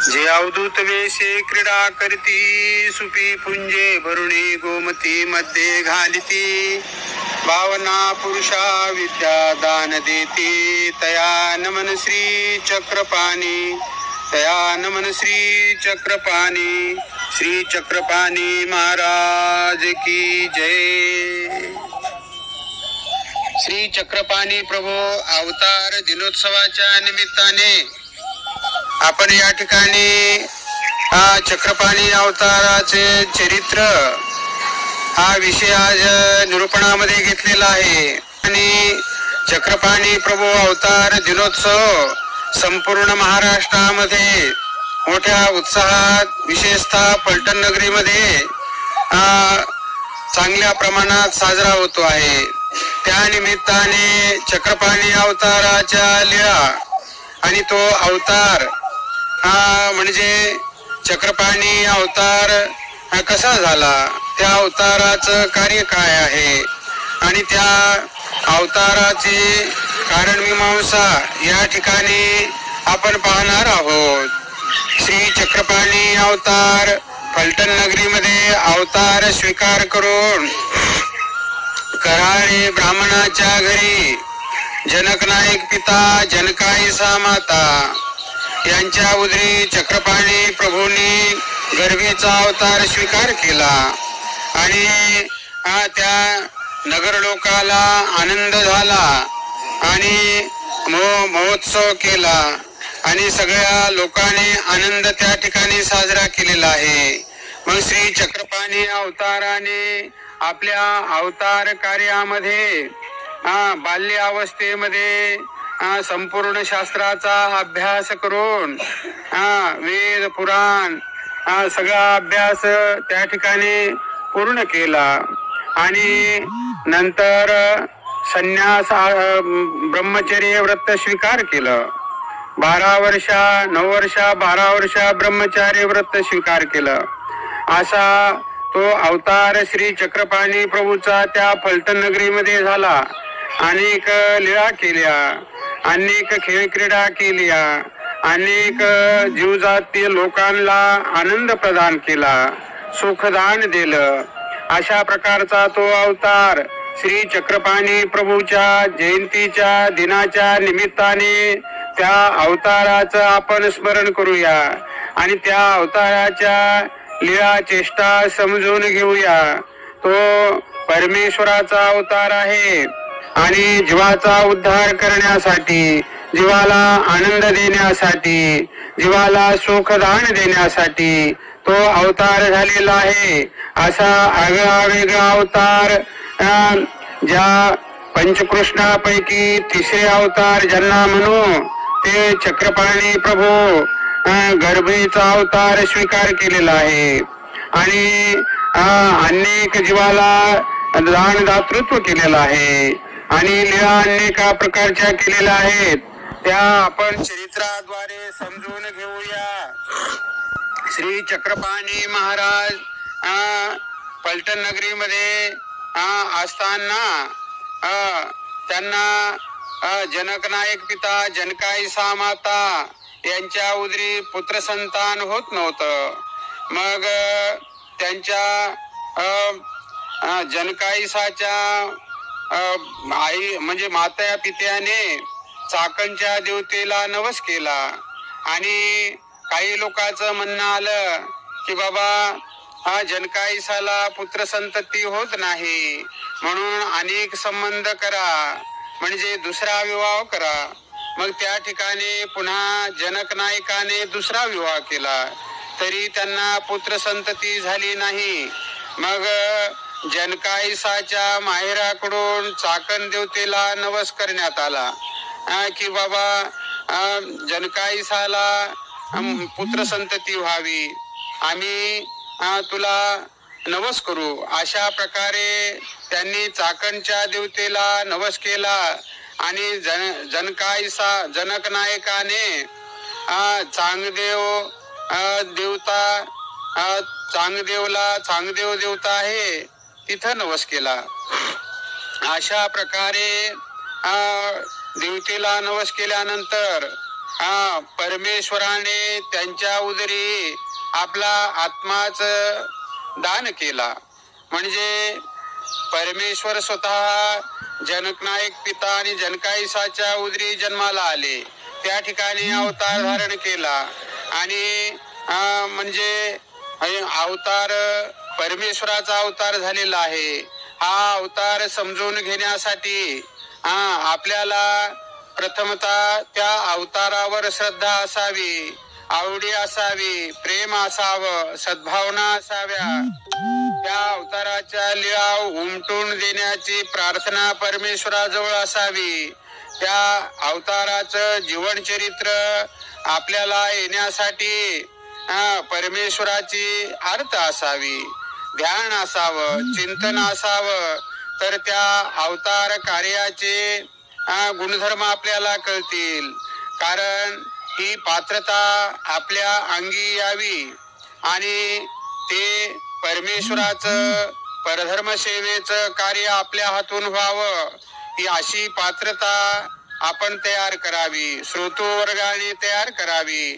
जे अवधूत वेशे क्रीडा करती, सुपी पुंजे भरुणी गोमती मध्ये घालिती. भावना पुरुषा विद्या दान देती, तया नमन श्री चक्रपाणी. तया नमन श्री चक्रपाणी. श्री चक्रपाणी महाराज की जय. श्री चक्रपाणी प्रभू अवतार दिनोत्सवाच्या निमित्ताने आपण या ठिकाणी चक्रपाणी अवताराचे चरित्र हा विषय आज निरूपणामध्ये घेतलेला आहे. आणि चक्रपाणी प्रभू अवतार दिनोत्सव संपूर्ण महाराष्ट्रामध्ये मोठ्या उत्साहात विशेषतः फलटण नगरीमध्ये चांगल्या प्रमाणात साजरा होतो आहे. त्या निमित्ताने चक्रपाणी अवताराच्या लीळा आणि तो अवतार म्हणजे चक्रपाणी अवतार कसा झाला, त्या अवताराचं कार्य काय आहे आणि त्या अवताराची कारणमीमांसा या ठिकाणी आपण पाहणार आहोत. श्री चक्रपाणी अवतार फलटण नगरीमध्ये अवतार स्वीकार करून कराळे ब्राह्मणाच्या घरी जनकनायक पिता जनकाईसा माता यांच्या उदरी चक्रपाणी प्रभूंनी गर्भीचा अवतार स्वीकार केला. आणि त्या नगर लोकाला आनंद झाला आणि महोत्सव केला आणि सगळ्या लोकांनी आनंद त्या ठिकाणी साजरा केलेला आहे. मग श्री चक्रपाणी अवताराने आपल्या अवतार कार्यामध्ये बाल्य अवस्थेमध्ये संपूर्ण शास्त्राचा अभ्यास करून वेद पुराण सगळा अभ्यास त्या ठिकाणी पूर्ण केला. आणि नंतर संन्यास ब्रह्मचर्य व्रत स्वीकार केलं. 12 वर्षा 9 वर्षा 12 वर्षा ब्रह्मचार्य व्रत स्वीकार केलं. असा तो अवतार श्री चक्रपाणी प्रभूचा त्या फलटण नगरीमध्ये झाला. अनेक लीळा केल्या, अनेक खेळ क्रीडा केल्या, अनेक जीवजातीय लोकांना आनंद प्रदान केला, सुखदान दिलं. अशा प्रकारचा तो अवतार श्री चक्रपाणी प्रभूच्या जयंतीच्या दिनाच्या निमित्ताने त्या अवताराचं आपण स्मरण करूया आणि त्या अवताराच्या लीळा चेष्टा समजून घेऊया. तो परमेश्वराचा अवतार आहे आणि जीवाचा उद्धार करण्यासाठी, जीवाला आनंद देण्यासाठी, जीवाला सुखदान देण्यासाठी तो अवतार झालेला आहे. असा आगळा वेगळा अवतार ज्या पंचकृष्णापैकी तिसरे अवतार ज्यांना म्हणू ते चक्रपाणी प्रभू गर्भीचा अवतार स्वीकार केलेला आहे आणि अनेक जीवाला दान दातृत्व केलेलं आहे आणि लीळा अनेक प्रकारच्या केलेल्या आहेत. त्या आपण चरित्राद्वारे समजून घेऊया. श्री चक्रपाणी महाराज फलटण नगरीमध्ये असताना त्यांना जनकनायक पिता जनकाईसा माता यांच्या उदरी पुत्र संतान होत नव्हतं. मग त्यांच्या जनकाईसाच्या आई म्हणजे माता पित्याने चाकणच्या देवतेला नवस केला आणि काही लोकांचं म्हणणं आलं की बाबा जनकाईसाला पुत्र संतती होत नाही म्हणून अनेक संबंध करा, म्हणजे दुसरा विवाह करा. मग त्या ठिकाणी पुन्हा जनक नायकाने दुसरा विवाह केला तरी त्यांना पुत्र संतती झाली नाही. मग जनकाईसाच्या माहेराकडून चाकण देवतेला नवस करण्यात आला की बाबा जनकाईसाला पुत्र संतती व्हावी, आम्ही तुला नवस करू. अशा प्रकारे त्यांनी चाकणच्या देवतेला नवस केला आणि जनक नायकाने चांगदेव देवता चांगदेव देवता आहे तिथं नवस केला. अशा प्रकारे देवतेला नवस केल्यानंतर परमेश्वराने त्यांच्या उदरी आपला आत्माच दान केला. म्हणजे परमेश्वर स्वतः जनकनायक पिता आणि जनकाईसाच्या उदरी जन्माला आले. त्या ठिकाणी अवतार धारण केला आणि म्हणजे अवतार परमेश्वराचा अवतार झालेला आहे. हा अवतार समजून घेण्यासाठी आपल्याला प्रथमतः त्या अवतारावर श्रद्धा असावी, आवडी असावी, प्रेम असावं, सद्भावना असाव्या. त्या अवताराच्या लीळा उमटून देण्याची प्रार्थना परमेश्वराजवळ असावी. त्या अवताराचं जीवन चरित्र आपल्याला येण्यासाठी परमेश्वराची अर्थ असावी, ध्यान असावं, चिंतन असावं. तर त्या अवतार कार्याचे गुणधर्म आपल्याला कळतील. कारण ही पात्रता आपल्या अंगी यावी आणि ते परमेश्वराचं परधर्म सेवेचं कार्य आपल्या हातून व्हावं, ही अशी पात्रता आपण तयार करावी, श्रोतृवर्गाने तयार करावी.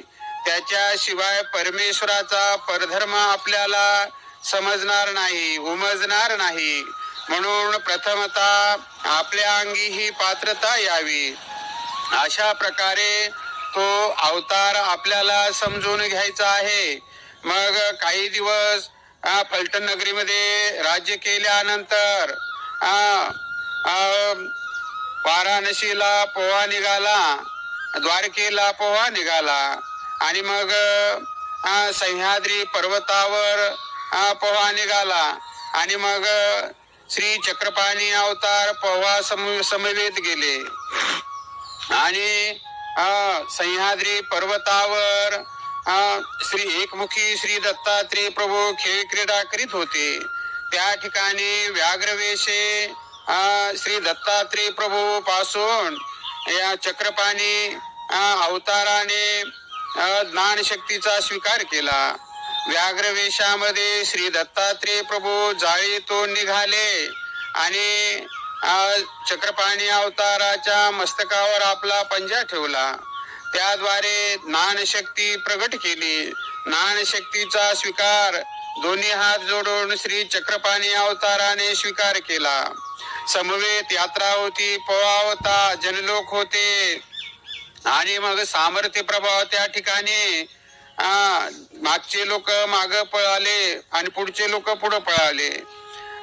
त्याच्याशिवाय परमेश्वराचा परधर्म आपल्याला समजणार नाही, उमजणार नाही. म्हणून प्रथमतः आपल्या अंगी ही पात्रता यावी. अशा प्रकारे तो अवतार आपल्याला समजून घ्यायचा आहे. मग काही दिवस फलटण नगरीमध्ये राज्य केल्यानंतर वाराणसीला पोहा निघाला, द्वारकेला पोहा निघाला आणि मग सह्याद्री पर्वतावर पोहा निघाला आणि मग श्री चक्रपाणी अवतार पोहा समवेत गेले आणि सह्याद्री पर्वतावर श्री एकमुखी श्री दत्तात्रेय प्रभू खेळ क्रीडा करीत होते. त्या ठिकाणी व्याघ्रवेशे श्री दत्तात्रेय प्रभू पासून या चक्रपाणी अवताराने ज्ञान शक्तीचा स्वीकार केला. व्याघ्रवेशामध्ये श्री दत्तात्रेय प्रभू जाळीतून निघाले आणि चक्रपाणी अवताराच्या मस्तकावर आपला पंजा ठेवला. त्याद्वारे ज्ञानशक्ती प्रगट केली. ज्ञानशक्तीचा स्वीकार दोन्ही हात जोडून श्री चक्रपाणी अवताराने स्वीकार केला. समवेत यात्रा होती, पोहा होता, जनलोक होते आणि मग सामर्थ्य प्रभाव त्या ठिकाणी मागचे लोक माग पळाले आणि पुढचे लोक पुढे पळाले.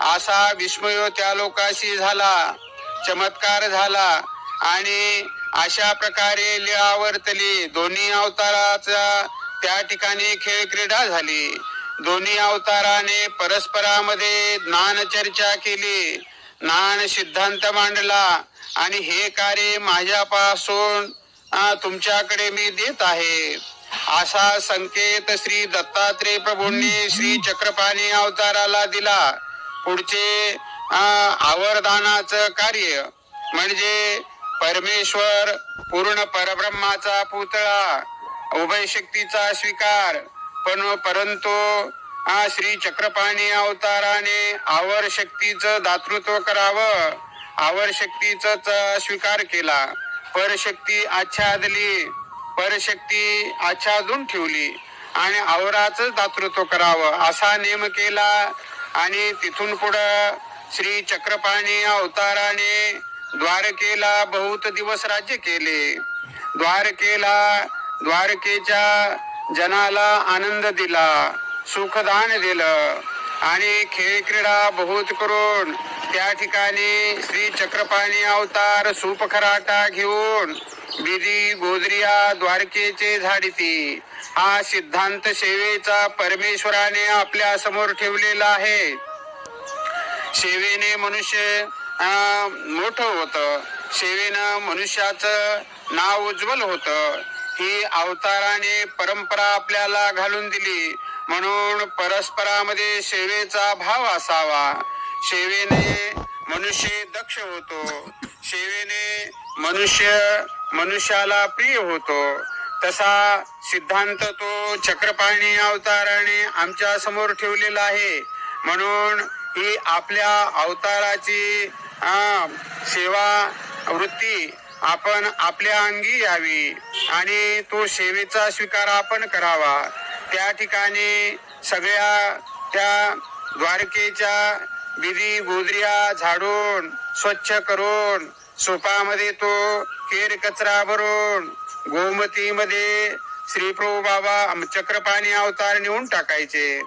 असा विस्मय त्या लोकांशी झाला, चमत्कार झाला आणि अशा प्रकारे लीळा वर्तली. दोन्ही अवताराचा त्या ठिकाणी खेळ क्रीडा झाली. दोन्ही अवताराने परस्परामध्ये ज्ञान चर्चा केली, ज्ञान सिद्धांत मांडला आणि हे कार्य माझ्यापासून तुमच्याकडे मी देत आहे असा संकेत श्री दत्तात्रेय प्रभूंनी श्री चक्रपाणी अवताराला दिला. पुढचे आवर्दानाचं कार्य म्हणजे परमेश्वर पूर्ण परब्रह्माचा पुतळा, उभय शक्तीचा स्वीकार. परंतु श्री चक्रपाणी अवताराने आवर शक्तीचं दातृत्व करावं, आवर शक्तीचा स्वीकार केला. परशक्ती आच्छादली, परशक्ती आच्छादून ठेवली आणि आवराच दातृत्व करावं असा नेम केला. आणि तिथून पुढं श्री चक्रपाणी अवताराने द्वारकेला बहुत दिवस राज्य केले. द्वारकेच्या जनाला आनंद दिला, सुखदान दिलं आणि खेळ क्रीडा बहुत करून त्या ठिकाणी श्री चक्रपाणी अवतार सूपखराटा घेऊन बिदी गोदरिया द्वारकेचे झाडिती. हा सिद्धांत सेवेचा परमेश्वराने आपल्या समोर ठेवलेला आहे. सेवेने मनुष्य मोठं होतं, सेवेनं मनुष्याचं नाव उज्ज्वल होतं. ही अवताराने परंपरा आपल्याला घालून दिली. म्हणून परस्परामध्ये सेवेचा भाव असावा. सेवेने मनुष्य दक्ष होतो, सेवेने मनुष्याला प्रिय होतो. तसा सिद्धांत तो चक्रपाणी अवताराने आमच्या समोर ठेवलेला आहे. म्हणून ही आपल्या अवताराची सेवा वृत्ती आपण आपल्या अंगी यावी आणि तो सेवेचा स्वीकार आपण करावा. त्या ठिकाणी सगळ्या त्या द्वारकेच्या विधी गोदऱ्या झाडून स्वच्छ करून सुपामध्ये तो केर कचरा भरून गोमतीमध्ये श्री प्रभू बाबा चक्रपाणी अवतार नेऊन टाकायचे.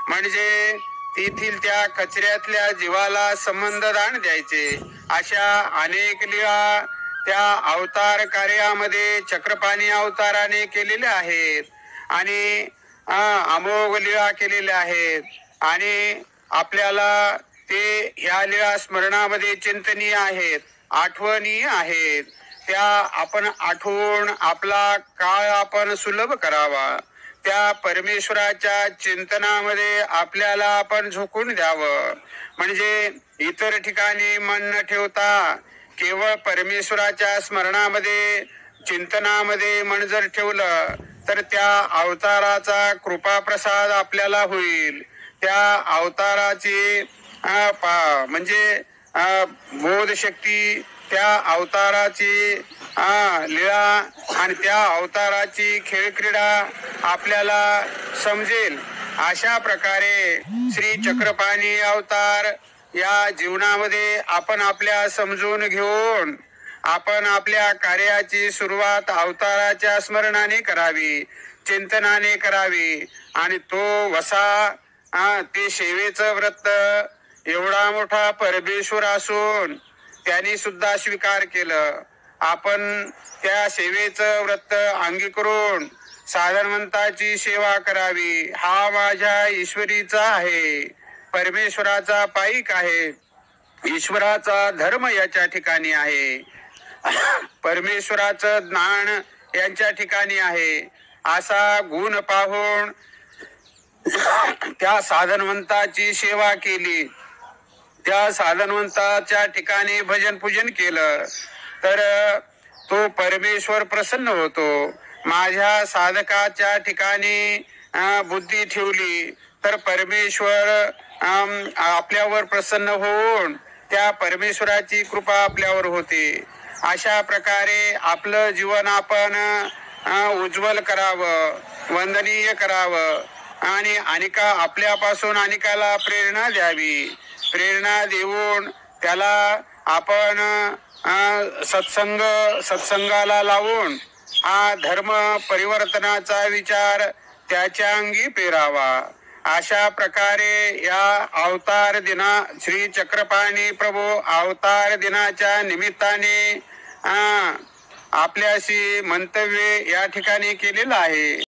म्हणजे तेथील त्या कचऱ्यातल्या जीवाला संबंध दान द्यायचे. अशा अनेक लीळा त्या अवतार कार्यामध्ये चक्रपाणी अवताराने केलेल्या आहेत आणि अमोघ लीळा केलेल्या आहेत आणि आपल्याला ते या लीळा स्मरणामध्ये चिंतनीय आहेत, आठवणीय आहेत. त्या आपण आठवून आपला काळ आपण सुलभ करावा. त्या परमेश्वराच्या चिंतनामध्ये आपल्याला आपण झोकून द्यावं. म्हणजे इतर ठिकाणी मन न ठेवता केवळ परमेश्वराच्या स्मरणामध्ये चिंतनामध्ये मन जर ठेवलं तर त्या अवताराचा कृपा प्रसाद आपल्याला होईल. त्या अवताराची म्हणजे बोध शक्ती, त्या अवताराची लीळा आणि त्या अवताराची खेळ क्रीडा आपल्याला समजेल. अशा प्रकारे श्री चक्रपाणी अवतार या जीवनामध्ये आपण आपल्या समजून घेऊन आपण आपल्या कार्याची सुरुवात अवताराच्या स्मरणाने करावी, चिंतनाने करावी आणि तो वसा ते सेवेचं व्रत एवढा मोठा परमेश्वर असून त्यांनी सुद्धा स्वीकार केलं. आपण त्या सेवेचं व्रत अंगीकरून साधनवंताची सेवा करावी. हा माझ्या ईश्वरीचा आहे, परमेश्वराचा पाईक आहे, ईश्वराचा धर्म याच्या ठिकाणी आहे, परमेश्वराचं ज्ञान यांच्या ठिकाणी आहे. असा गुण पाहून त्या साधनवंताची सेवा केली. त्या साधनवंताच्या ठिकाणी भजन पूजन केलं तर तो परमेश्वर प्रसन्न होतो. माझ्या साधकाच्या ठिकाणी बुद्धी ठेवली तर परमेश्वर आपल्यावर प्रसन्न होऊन त्या परमेश्वराची कृपा आपल्यावर होते. अशा प्रकारे आपलं जीवन आपण उज्ज्वल करावं, वंदनीय करावं आणि आपल्यापासून अनेकाला प्रेरणा द्यावी. प्रेरणा देऊन त्याला आपण सत्संगाला लावून हा धर्म परिवर्तनाचा विचार त्याच्या अंगी पेरावा. अशा प्रकारे या अवतार दिना श्री चक्रपाणी प्रभू अवतार दिनाच्या निमित्ताने आपल्याशी मंतव्य या ठिकाणी केलेलं आहे.